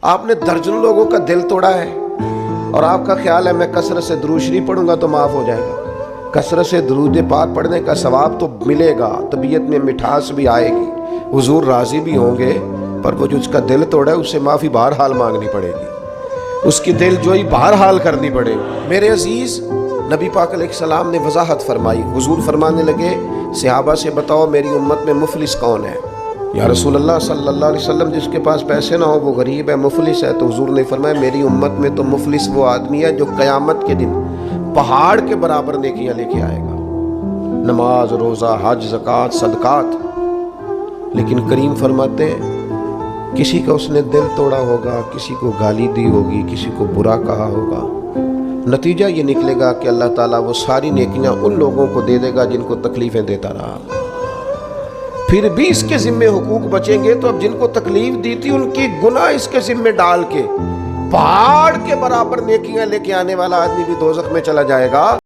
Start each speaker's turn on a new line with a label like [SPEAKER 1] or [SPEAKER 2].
[SPEAKER 1] آپ نے درجن لوگوں کا دل توڑا ہے اور آپ کا خیال ہے میں کثرت سے درود شریف پڑھوں گا تو معاف ہو جائے گا۔ کثرت سے درود پاک پڑھنے کا ثواب تو ملے گا، طبیعت میں مٹھاس بھی آئے گی، حضور راضی بھی ہوں گے، پر وہ جو اس کا دل توڑا ہے اس سے معافی بہرحال مانگنی پڑے گی، اس کی دل جوئی بہرحال کرنی پڑے گی۔ میرے عزیز، نبی پاک علیہ السلام نے وضاحت فرمائی۔ حضور فرمانے لگے صحابہ سے بتاؤ میری امت میں مفلس کون ہے؟ یا رسول اللہ صلی اللہ علیہ وسلم جس کے پاس پیسے نہ ہو وہ غریب ہے، مفلس ہے۔ تو حضور نے فرمایا میری امت میں تو مفلس وہ آدمی ہے جو قیامت کے دن پہاڑ کے برابر نیکیاں لے کے آئے گا، نماز، روزہ، حج، زکوٰۃ، صدقات، لیکن کریم فرماتے ہیں کسی کا اس نے دل توڑا ہوگا، کسی کو گالی دی ہوگی، کسی کو برا کہا ہوگا، نتیجہ یہ نکلے گا کہ اللہ تعالیٰ وہ ساری نیکیاں ان لوگوں کو دے دے گا جن کو تکلیفیں دیتا رہا، پھر بھی اس کے ذمے حقوق بچیں گے۔ تو اب جن کو تکلیف دی تھی ان کی گناہ اس کے ذمے ڈال کے پہاڑ کے برابر نیکیاں لے کے آنے والا آدمی بھی دوزخ میں چلا جائے گا۔